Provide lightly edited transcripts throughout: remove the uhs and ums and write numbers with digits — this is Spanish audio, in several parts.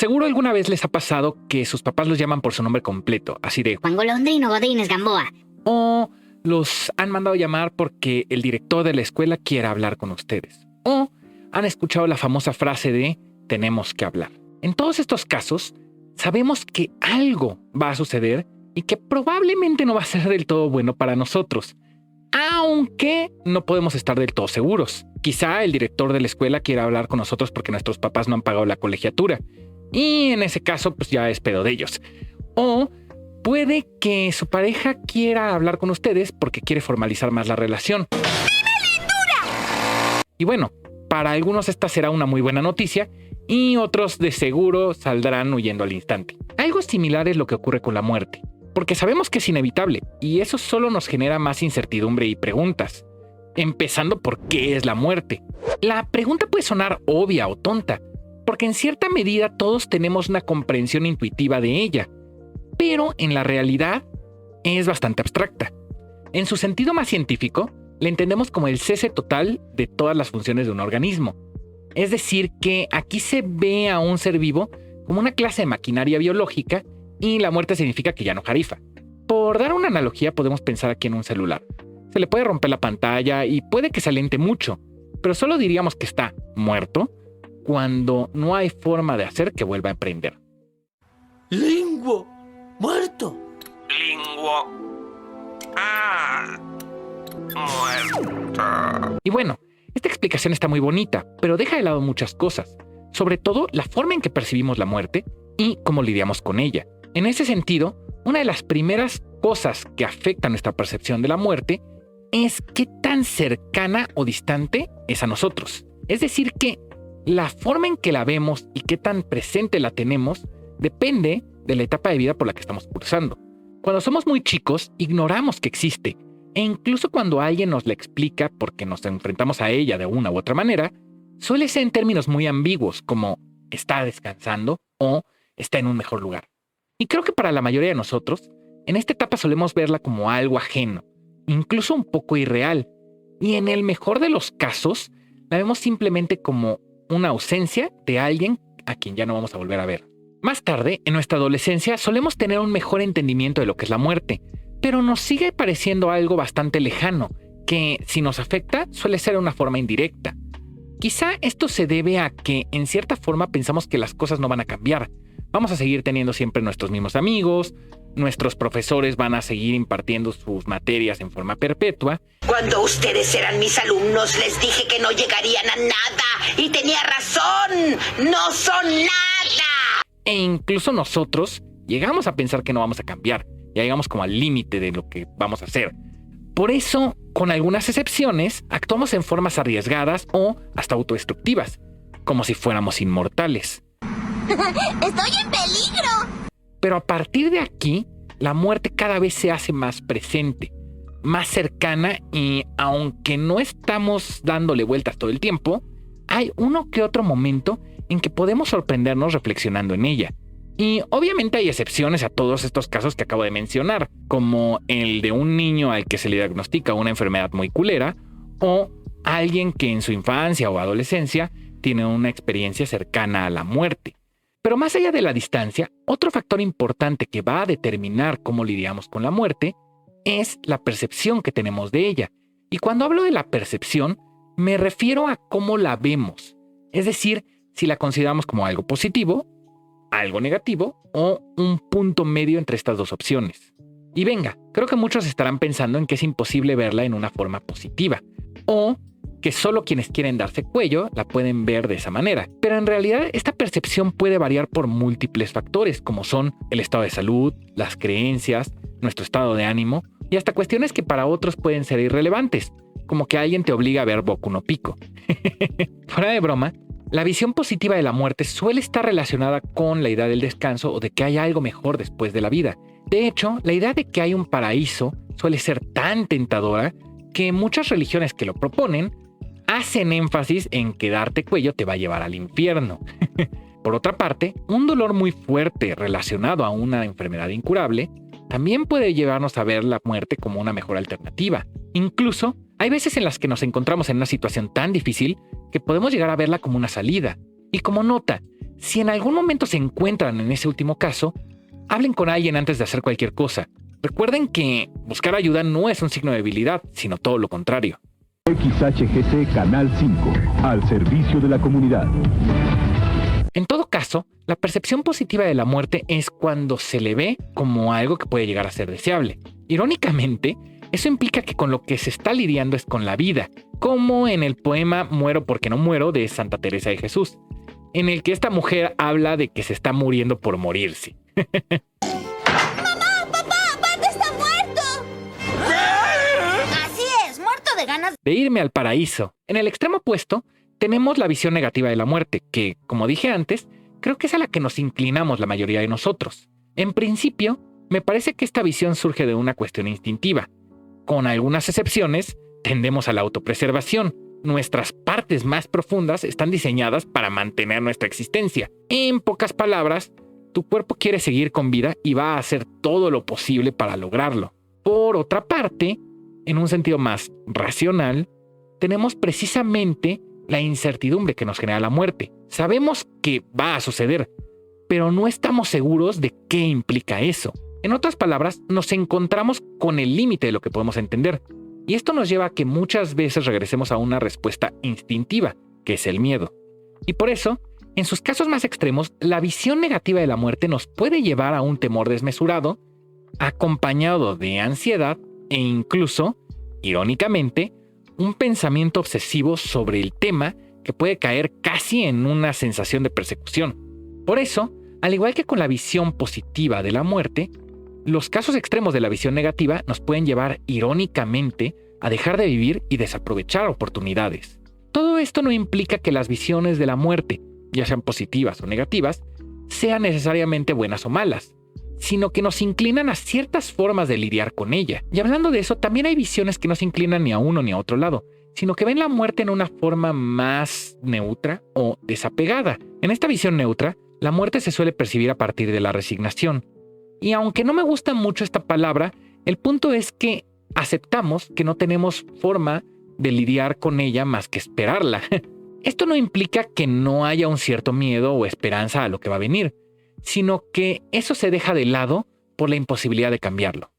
Seguro alguna vez les ha pasado que sus papás los llaman por su nombre completo, así de Juan Golondrino Godínez Gamboa. o los han mandado llamar porque el director de la escuela quiere hablar con ustedes. O han escuchado la famosa frase de tenemos que hablar. En todos estos casos, sabemos que algo va a suceder y que probablemente no va a ser del todo bueno para nosotros. Aunque no podemos estar del todo seguros. Quizá el director de la escuela quiera hablar con nosotros porque nuestros papás no han pagado la colegiatura. Y en ese caso, pues ya es pedo de ellos. O puede que su pareja quiera hablar con ustedes porque quiere formalizar más la relación. ¡Viva Lindura! Y bueno, para algunos esta será una muy buena noticia y otros de seguro saldrán huyendo al instante. Algo similar es lo que ocurre con la muerte, porque sabemos que es inevitable y eso solo nos genera más incertidumbre y preguntas. Empezando por qué es la muerte. La pregunta puede sonar obvia o tonta, porque en cierta medida todos tenemos una comprensión intuitiva de ella, pero en la realidad es bastante abstracta. En su sentido más científico, la entendemos como el cese total de todas las funciones de un organismo. Es decir, que aquí se ve a un ser vivo como una clase de maquinaria biológica y la muerte significa que ya no jarifa. Por dar una analogía, podemos pensar aquí en un celular. Se le puede romper la pantalla y puede que se alente mucho, pero solo diríamos que está muerto cuando no hay forma de hacer que vuelva a prender. ¡Linguo! ¡Muerto! Linguo. Ah. Muerto. Y bueno, esta explicación está muy bonita, pero deja de lado muchas cosas, sobre todo la forma en que percibimos la muerte y cómo lidiamos con ella. En ese sentido, una de las primeras cosas que afecta nuestra percepción de la muerte es qué tan cercana o distante es a nosotros. Es decir, que la forma en que la vemos y qué tan presente la tenemos depende de la etapa de vida por la que estamos cursando. Cuando somos muy chicos, ignoramos que existe, e incluso cuando alguien nos la explica porque nos enfrentamos a ella de una u otra manera, suele ser en términos muy ambiguos como está descansando o está en un mejor lugar. Y creo que para la mayoría de nosotros, en esta etapa solemos verla como algo ajeno, incluso un poco irreal, y en el mejor de los casos, la vemos simplemente como una ausencia de alguien a quien ya no vamos a volver a ver. Más tarde, en nuestra adolescencia, solemos tener un mejor entendimiento de lo que es la muerte, pero nos sigue pareciendo algo bastante lejano, que si nos afecta suele ser de una forma indirecta. Quizá esto se debe a que en cierta forma pensamos que las cosas no van a cambiar. Vamos a seguir teniendo siempre nuestros mismos amigos, nuestros profesores van a seguir impartiendo sus materias en forma perpetua. Cuando ustedes eran mis alumnos, les dije que no llegarían a nada. Y tenía razón. No son nada. E incluso nosotros llegamos a pensar que no vamos a cambiar. Ya llegamos como al límite de lo que vamos a hacer. Por eso, con algunas excepciones, actuamos en formas arriesgadas o hasta autodestructivas, como si fuéramos inmortales. ¡Estoy en peligro! Pero a partir de aquí, la muerte cada vez se hace más presente, más cercana y aunque no estamos dándole vueltas todo el tiempo, hay uno que otro momento en que podemos sorprendernos reflexionando en ella. Y obviamente hay excepciones a todos estos casos que acabo de mencionar, como el de un niño al que se le diagnostica una enfermedad muy culera o alguien que en su infancia o adolescencia tiene una experiencia cercana a la muerte. Pero más allá de la distancia, otro factor importante que va a determinar cómo lidiamos con la muerte es la percepción que tenemos de ella. Y cuando hablo de la percepción, me refiero a cómo la vemos. Es decir, si la consideramos como algo positivo, algo negativo o un punto medio entre estas dos opciones. Y venga, creo que muchos estarán pensando en que es imposible verla en una forma positiva o que solo quienes quieren darse cuello la pueden ver de esa manera. Pero en realidad esta percepción puede variar por múltiples factores, como son el estado de salud, las creencias, nuestro estado de ánimo y hasta cuestiones que para otros pueden ser irrelevantes, como que alguien te obliga a ver Boku no Pico. Fuera de broma, la visión positiva de la muerte suele estar relacionada con la idea del descanso o de que hay algo mejor después de la vida. De hecho, la idea de que hay un paraíso suele ser tan tentadora que muchas religiones que lo proponen hacen énfasis en que darte cuello te va a llevar al infierno. Por otra parte, un dolor muy fuerte relacionado a una enfermedad incurable también puede llevarnos a ver la muerte como una mejor alternativa. Incluso, hay veces en las que nos encontramos en una situación tan difícil que podemos llegar a verla como una salida. Y como nota, Si en algún momento se encuentran en ese último caso, hablen con alguien antes de hacer cualquier cosa. Recuerden que buscar ayuda no es un signo de debilidad, sino todo lo contrario. XHGC Canal 5, al servicio de la comunidad. En todo caso, la percepción positiva de la muerte es cuando se le ve como algo que puede llegar a ser deseable. Irónicamente, eso implica que con lo que se está lidiando es con la vida, como en el poema Muero porque no muero de Santa Teresa de Jesús, en el que esta mujer habla de que se está muriendo por morirse. ¡Mamá! ¡Papá! ¡Bart está muerto! Así es, muerto de ganas. De irme al paraíso. En el extremo opuesto, tenemos la visión negativa de la muerte, que, como dije antes, creo que es a la que nos inclinamos la mayoría de nosotros. En principio, me parece que esta visión surge de una cuestión instintiva. Con algunas excepciones, tendemos a la autopreservación. Nuestras partes más profundas están diseñadas para mantener nuestra existencia. En pocas palabras, tu cuerpo quiere seguir con vida y va a hacer todo lo posible para lograrlo. Por otra parte, en un sentido más racional, tenemos precisamente la incertidumbre que nos genera la muerte. Sabemos que va a suceder, pero no estamos seguros de qué implica eso. En otras palabras, nos encontramos con el límite de lo que podemos entender. Y esto nos lleva a que muchas veces regresemos a una respuesta instintiva, que es el miedo. Y por eso, en sus casos más extremos, la visión negativa de la muerte nos puede llevar a un temor desmesurado, acompañado de ansiedad e incluso, irónicamente, un pensamiento obsesivo sobre el tema que puede caer casi en una sensación de persecución. Por eso, al igual que con la visión positiva de la muerte, los casos extremos de la visión negativa nos pueden llevar irónicamente a dejar de vivir y desaprovechar oportunidades. Todo esto no implica que las visiones de la muerte, ya sean positivas o negativas, sean necesariamente buenas o malas, sino que nos inclinan a ciertas formas de lidiar con ella. Y hablando de eso, también hay visiones que no se inclinan ni a uno ni a otro lado, sino que ven la muerte en una forma más neutra o desapegada. En esta visión neutra, la muerte se suele percibir a partir de la resignación. Y aunque no me gusta mucho esta palabra, el punto es que aceptamos que no tenemos forma de lidiar con ella más que esperarla. Esto no implica que no haya un cierto miedo o esperanza a lo que va a venir, sino que eso se deja de lado por la imposibilidad de cambiarlo.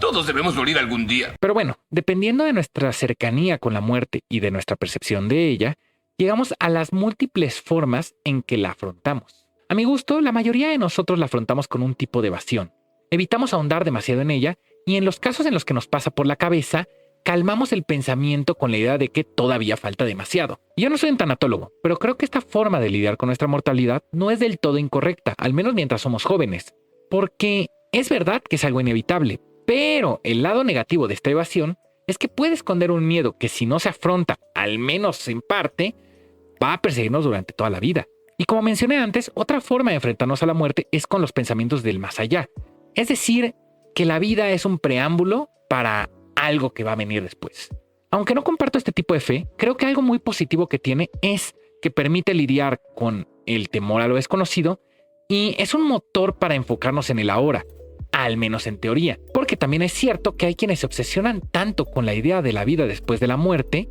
Todos debemos morir algún día. Pero bueno, dependiendo de nuestra cercanía con la muerte y de nuestra percepción de ella, llegamos a las múltiples formas en que la afrontamos. A mi gusto, la mayoría de nosotros la afrontamos con un tipo de evasión. Evitamos ahondar demasiado en ella y en los casos en los que nos pasa por la cabeza, calmamos el pensamiento con la idea de que todavía falta demasiado. Yo no soy un tanatólogo, pero creo que esta forma de lidiar con nuestra mortalidad no es del todo incorrecta, al menos mientras somos jóvenes. Porque es verdad que es algo inevitable, pero el lado negativo de esta evasión es que puede esconder un miedo que si no se afronta, al menos en parte, va a perseguirnos durante toda la vida. Y como mencioné antes, otra forma de enfrentarnos a la muerte es con los pensamientos del más allá. Es decir, que la vida es un preámbulo para algo que va a venir después. Aunque no comparto este tipo de fe, creo que algo muy positivo que tiene es que permite lidiar con el temor a lo desconocido y es un motor para enfocarnos en el ahora, al menos en teoría. Porque también es cierto que hay quienes se obsesionan tanto con la idea de la vida después de la muerte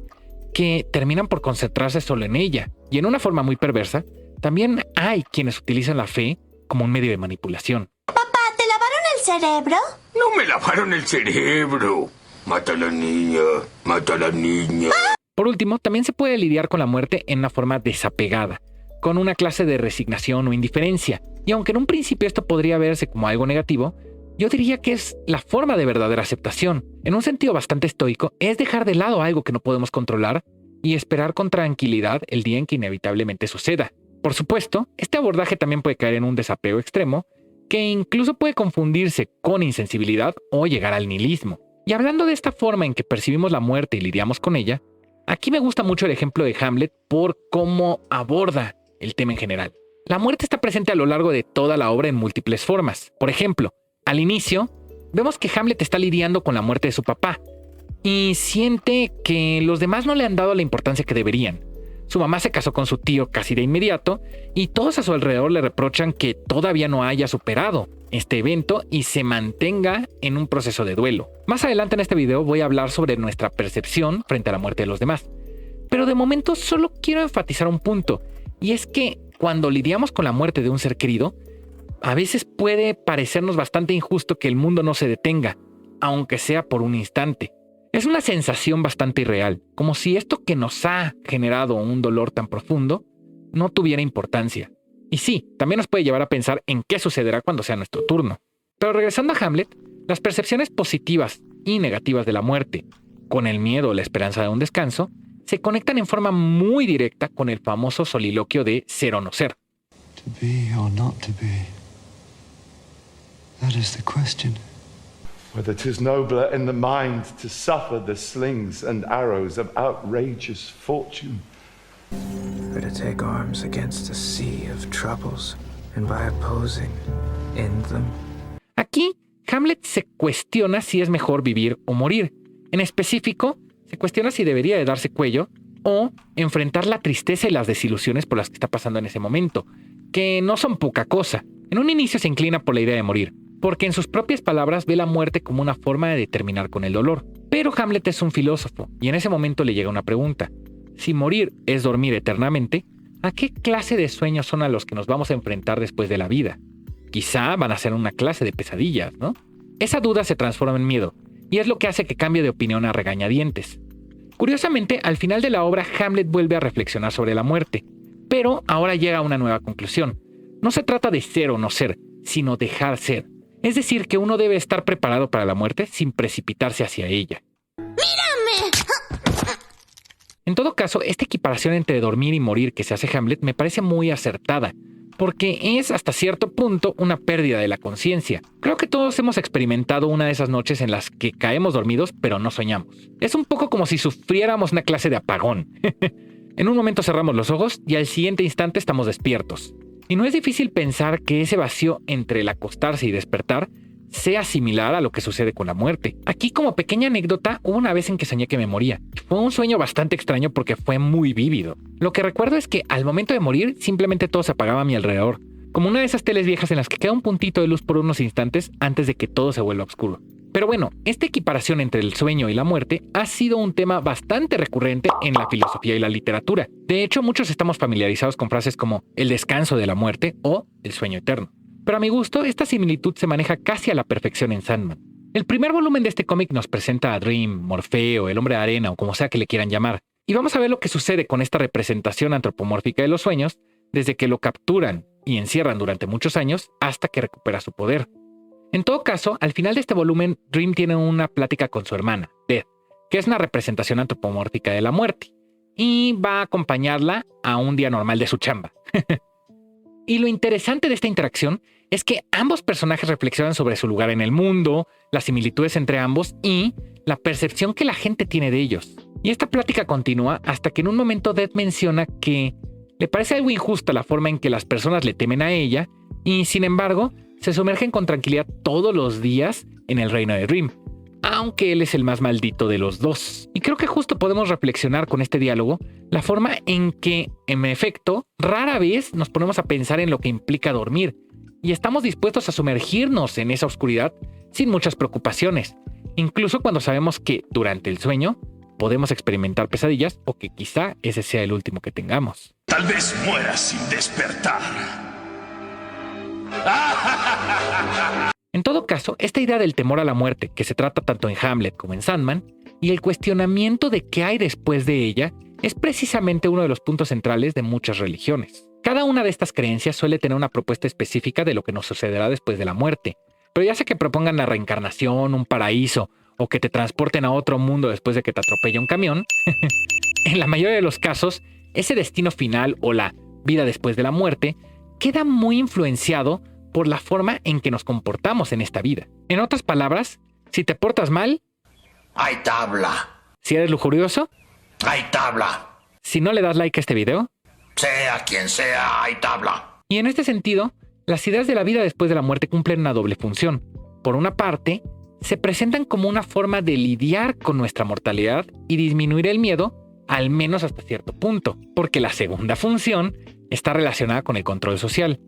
que terminan por concentrarse solo en ella. Y en una forma muy perversa, también hay quienes utilizan la fe como un medio de manipulación. Papá, ¿te lavaron el cerebro? No me lavaron el cerebro. Mata a la niña, mata a la niña. Por último, también se puede lidiar con la muerte en una forma desapegada, con una clase de resignación o indiferencia. Y aunque en un principio esto podría verse como algo negativo, yo diría que es la forma de verdadera aceptación. En un sentido bastante estoico, es dejar de lado algo que no podemos controlar y esperar con tranquilidad el día en que inevitablemente suceda. Por supuesto, este abordaje también puede caer en un desapego extremo, que incluso puede confundirse con insensibilidad o llegar al nihilismo. Y hablando de esta forma en que percibimos la muerte y lidiamos con ella, aquí me gusta mucho el ejemplo de Hamlet por cómo aborda el tema en general. La muerte está presente a lo largo de toda la obra en múltiples formas. Por ejemplo, al inicio, vemos que Hamlet está lidiando con la muerte de su papá y siente que los demás no le han dado la importancia que deberían. Su mamá se casó con su tío casi de inmediato y todos a su alrededor le reprochan que todavía no haya superado este evento y se mantenga en un proceso de duelo. Más adelante en este video voy a hablar sobre nuestra percepción frente a la muerte de los demás. Pero de momento solo quiero enfatizar un punto, y es que cuando lidiamos con la muerte de un ser querido, a veces puede parecernos bastante injusto que el mundo no se detenga, aunque sea por un instante. Es una sensación bastante irreal, como si esto que nos ha generado un dolor tan profundo no tuviera importancia. Y sí, también nos puede llevar a pensar en qué sucederá cuando sea nuestro turno. Pero regresando a Hamlet, las percepciones positivas y negativas de la muerte, con el miedo o la esperanza de un descanso, se conectan en forma muy directa con el famoso soliloquio de ser o no ser. To be or not to be, that is the question. Whether 'tis nobler in the mind to suffer the slings and arrows of outrageous fortune, Or to take arms against a sea of troubles, and by opposing, end them. Aquí, Hamlet se cuestiona si es mejor vivir o morir. En específico, se cuestiona si debería de darse cuello o enfrentar la tristeza y las desilusiones por las que está pasando en ese momento, que no son poca cosa. En un inicio se inclina por la idea de morir, porque en sus propias palabras ve la muerte como una forma de terminar con el dolor. Pero Hamlet es un filósofo, y en ese momento le llega una pregunta. Si morir es dormir eternamente, ¿a qué clase de sueños son a los que nos vamos a enfrentar después de la vida? Quizá van a ser una clase de pesadillas, ¿no? Esa duda se transforma en miedo, y es lo que hace que cambie de opinión a regañadientes. Curiosamente, al final de la obra, Hamlet vuelve a reflexionar sobre la muerte, pero ahora llega a una nueva conclusión. No se trata de ser o no ser, sino dejar ser. Es decir, que uno debe estar preparado para la muerte sin precipitarse hacia ella. En todo caso, esta equiparación entre dormir y morir que se hace Hamlet me parece muy acertada, porque es hasta cierto punto una pérdida de la conciencia. Creo que todos hemos experimentado una de esas noches en las que caemos dormidos pero no soñamos. Es un poco como si sufriéramos una clase de apagón. En un momento cerramos los ojos y al siguiente instante estamos despiertos. Y no es difícil pensar que ese vacío entre el acostarse y despertar sea similar a lo que sucede con la muerte. Aquí, como pequeña anécdota, hubo una vez en que soñé que me moría. Fue un sueño bastante extraño porque fue muy vívido. Lo que recuerdo es que al momento de morir simplemente todo se apagaba a mi alrededor, como una de esas teles viejas en las que queda un puntito de luz por unos instantes antes de que todo se vuelva oscuro. Pero bueno, esta equiparación entre el sueño y la muerte ha sido un tema bastante recurrente en la filosofía y la literatura. De hecho, muchos estamos familiarizados con frases como el descanso de la muerte o el sueño eterno. Pero a mi gusto, esta similitud se maneja casi a la perfección en Sandman. El primer volumen de este cómic nos presenta a Dream, Morfeo, el hombre de arena o como sea que le quieran llamar. Y vamos a ver lo que sucede con esta representación antropomórfica de los sueños desde que lo capturan y encierran durante muchos años hasta que recupera su poder. En todo caso, al final de este volumen, Dream tiene una plática con su hermana, Death, que es una representación antropomórfica de la muerte, y va a acompañarla a un día normal de su chamba. Y lo interesante de esta interacción es que ambos personajes reflexionan sobre su lugar en el mundo, las similitudes entre ambos y la percepción que la gente tiene de ellos. Y esta plática continúa hasta que en un momento Death menciona que le parece algo injusta la forma en que las personas le temen a ella y, sin embargo, se sumergen con tranquilidad todos los días en el reino de Dream, aunque él es el más maldito de los dos. Y creo que justo podemos reflexionar con este diálogo la forma en que, en efecto, rara vez nos ponemos a pensar en lo que implica dormir y estamos dispuestos a sumergirnos en esa oscuridad sin muchas preocupaciones, incluso cuando sabemos que durante el sueño podemos experimentar pesadillas o que quizá ese sea el último que tengamos. Tal vez mueras sin despertar. En todo caso, esta idea del temor a la muerte, que se trata tanto en Hamlet como en Sandman, y el cuestionamiento de qué hay después de ella, es precisamente uno de los puntos centrales de muchas religiones. Cada una de estas creencias suele tener una propuesta específica de lo que nos sucederá después de la muerte, pero ya sea que propongan la reencarnación, un paraíso, o que te transporten a otro mundo después de que te atropella un camión, en la mayoría de los casos, ese destino final o la vida después de la muerte queda muy influenciado por la forma en que nos comportamos en esta vida. En otras palabras, si te portas mal, Hay tabla. si eres lujurioso, Hay tabla. si no le das like a este video, Sea quien sea, hay tabla. y en este sentido, las ideas de la vida después de la muerte cumplen una doble función. Por una parte, se presentan como una forma de lidiar con nuestra mortalidad y disminuir el miedo, al menos hasta cierto punto, porque la segunda función está relacionada con el control social.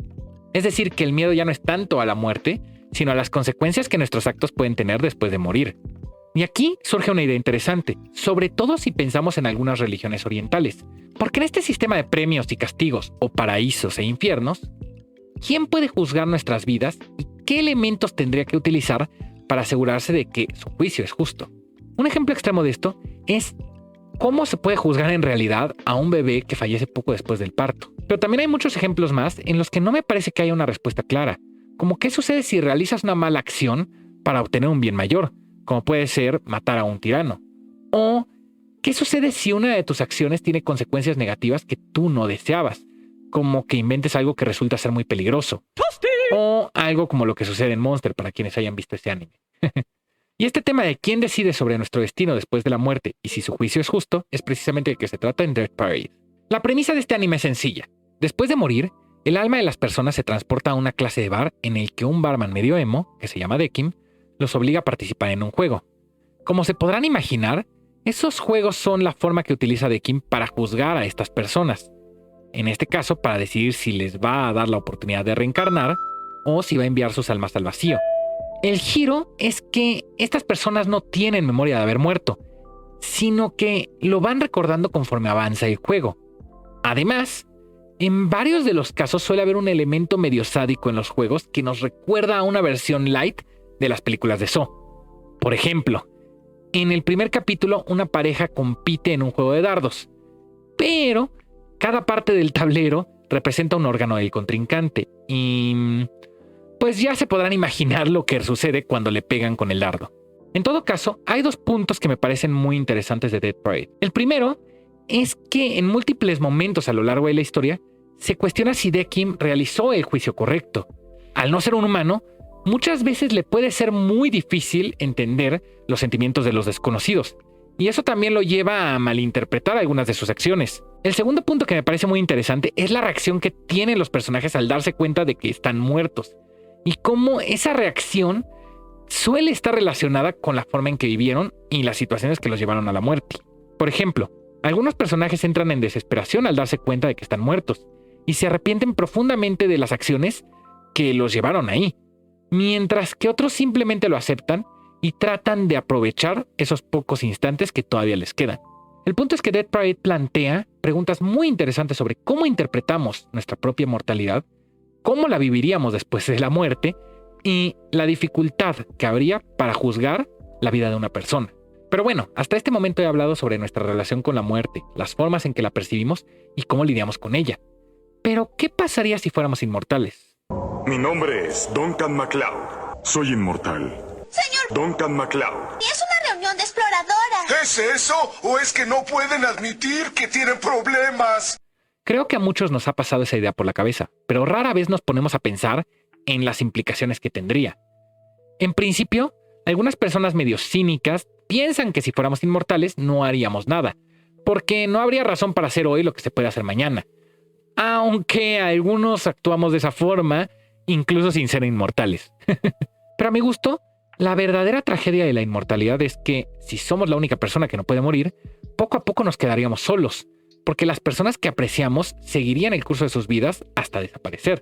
Es decir, que el miedo ya no es tanto a la muerte, sino a las consecuencias que nuestros actos pueden tener después de morir. Y aquí surge una idea interesante, sobre todo si pensamos en algunas religiones orientales, porque en este sistema de premios y castigos, o paraísos e infiernos, ¿quién puede juzgar nuestras vidas y qué elementos tendría que utilizar para asegurarse de que su juicio es justo? Un ejemplo extremo de esto es cómo se puede juzgar en realidad a un bebé que fallece poco después del parto. Pero también hay muchos ejemplos más en los que no me parece que haya una respuesta clara, como qué sucede si realizas una mala acción para obtener un bien mayor, como puede ser matar a un tirano, o qué sucede si una de tus acciones tiene consecuencias negativas que tú no deseabas, como que inventes algo que resulta ser muy peligroso, o algo como lo que sucede en Monster para quienes hayan visto este anime. Y este tema de quién decide sobre nuestro destino después de la muerte y si su juicio es justo es precisamente el que se trata en Death Parade. La premisa de este anime es sencilla. Después de morir, el alma de las personas se transporta a una clase de bar en el que un barman medio emo, que se llama Dekim, los obliga a participar en un juego. Como se podrán imaginar, esos juegos son la forma que utiliza Dekim para juzgar a estas personas. En este caso, para decidir si les va a dar la oportunidad de reencarnar o si va a enviar sus almas al vacío. El giro es que estas personas no tienen memoria de haber muerto, sino que lo van recordando conforme avanza el juego. Además, en varios de los casos suele haber un elemento medio sádico en los juegos que nos recuerda a una versión light de las películas de Saw. Por ejemplo, en el primer capítulo una pareja compite en un juego de dardos, pero cada parte del tablero representa un órgano del contrincante y pues ya se podrán imaginar lo que sucede cuando le pegan con el dardo. En todo caso, hay dos puntos que me parecen muy interesantes de Death Parade. El primero es que en múltiples momentos a lo largo de la historia se cuestiona si Dekim realizó el juicio correcto. Al no ser un humano, muchas veces le puede ser muy difícil entender los sentimientos de los desconocidos, y eso también lo lleva a malinterpretar algunas de sus acciones. El segundo punto que me parece muy interesante es la reacción que tienen los personajes al darse cuenta de que están muertos, y cómo esa reacción suele estar relacionada con la forma en que vivieron y las situaciones que los llevaron a la muerte. Por ejemplo, algunos personajes entran en desesperación al darse cuenta de que están muertos y se arrepienten profundamente de las acciones que los llevaron ahí, mientras que otros simplemente lo aceptan y tratan de aprovechar esos pocos instantes que todavía les quedan. El punto es que Death Parade plantea preguntas muy interesantes sobre cómo interpretamos nuestra propia mortalidad, cómo la viviríamos después de la muerte y la dificultad que habría para juzgar la vida de una persona. Pero bueno, hasta este momento he hablado sobre nuestra relación con la muerte, las formas en que la percibimos y cómo lidiamos con ella. Pero, ¿qué pasaría si fuéramos inmortales? Mi nombre es Duncan MacLeod. Soy inmortal. Señor, Duncan MacLeod. es una reunión de exploradoras. ¿Es eso? ¿O es que no pueden admitir que tienen problemas? Creo que a muchos nos ha pasado esa idea por la cabeza, pero rara vez nos ponemos a pensar en las implicaciones que tendría. En principio, algunas personas medio cínicas piensan que si fuéramos inmortales no haríamos nada, porque no habría razón para hacer hoy lo que se puede hacer mañana. Aunque algunos actuamos de esa forma, incluso sin ser inmortales. Pero a mi gusto, la verdadera tragedia de la inmortalidad es que, si somos la única persona que no puede morir, poco a poco nos quedaríamos solos, porque las personas que apreciamos seguirían el curso de sus vidas hasta desaparecer.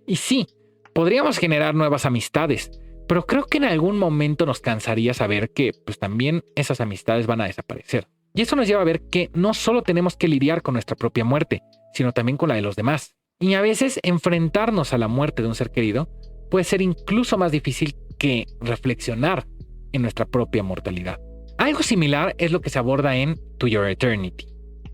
Y sí, podríamos generar nuevas amistades, pero creo que en algún momento nos cansaría saber que pues también esas amistades van a desaparecer. Y eso nos lleva a ver que no solo tenemos que lidiar con nuestra propia muerte, sino también con la de los demás. Y a veces enfrentarnos a la muerte de un ser querido puede ser incluso más difícil que reflexionar en nuestra propia mortalidad. Algo similar es lo que se aborda en To Your Eternity.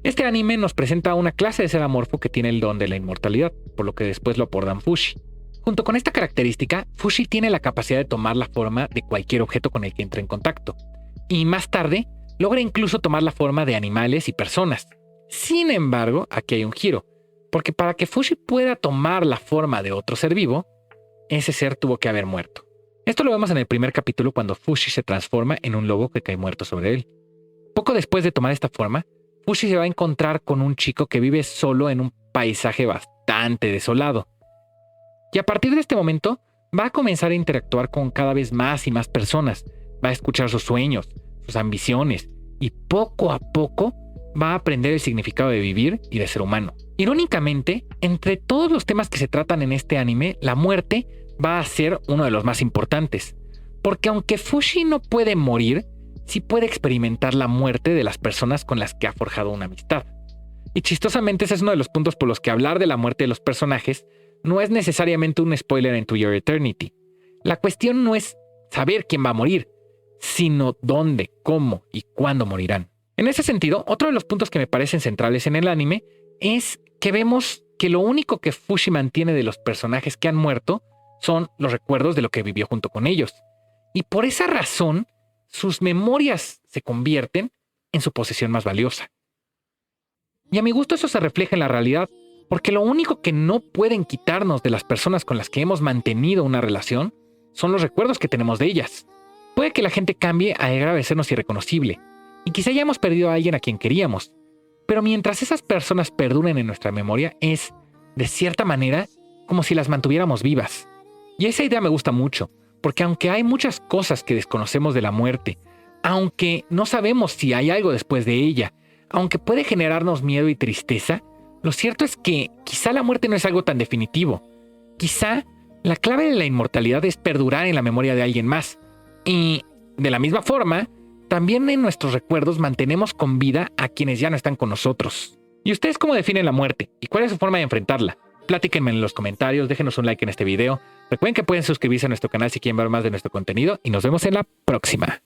Este anime nos presenta una clase de ser amorfo que tiene el don de la inmortalidad, por lo que después lo apodan Fushi. Junto con esta característica, Fushi tiene la capacidad de tomar la forma de cualquier objeto con el que entre en contacto, y más tarde logra incluso tomar la forma de animales y personas. Sin embargo, aquí hay un giro, porque para que Fushi pueda tomar la forma de otro ser vivo, ese ser tuvo que haber muerto. Esto lo vemos en el primer capítulo cuando Fushi se transforma en un lobo que cae muerto sobre él. Poco después de tomar esta forma, Fushi se va a encontrar con un chico que vive solo en un paisaje bastante desolado. Y a partir de este momento, va a comenzar a interactuar con cada vez más y más personas, va a escuchar sus sueños, sus ambiciones, y poco a poco va a aprender el significado de vivir y de ser humano. Irónicamente, entre todos los temas que se tratan en este anime, la muerte va a ser uno de los más importantes, porque aunque Fushi no puede morir, sí puede experimentar la muerte de las personas con las que ha forjado una amistad. Y chistosamente ese es uno de los puntos por los que hablar de la muerte de los personajes no es necesariamente un spoiler en To Your Eternity. La cuestión no es saber quién va a morir, sino dónde, cómo y cuándo morirán. En ese sentido, otro de los puntos que me parecen centrales en el anime es que vemos que lo único que Fushi mantiene de los personajes que han muerto son los recuerdos de lo que vivió junto con ellos. Y por esa razón, sus memorias se convierten en su posesión más valiosa. Y a mi gusto eso se refleja en la realidad, porque lo único que no pueden quitarnos de las personas con las que hemos mantenido una relación son los recuerdos que tenemos de ellas. Puede que la gente cambie a llegar a vernos irreconocible, y quizá ya hemos perdido a alguien a quien queríamos, pero mientras esas personas perduren en nuestra memoria es, de cierta manera, como si las mantuviéramos vivas. Y esa idea me gusta mucho, porque aunque hay muchas cosas que desconocemos de la muerte, aunque no sabemos si hay algo después de ella, aunque puede generarnos miedo y tristeza, lo cierto es que quizá la muerte no es algo tan definitivo. Quizá la clave de la inmortalidad es perdurar en la memoria de alguien más. Y, de la misma forma, también en nuestros recuerdos mantenemos con vida a quienes ya no están con nosotros. ¿Y ustedes cómo definen la muerte? ¿Y cuál es su forma de enfrentarla? Platíquenme en los comentarios, déjenos un like en este video. Recuerden que pueden suscribirse a nuestro canal si quieren ver más de nuestro contenido y nos vemos en la próxima.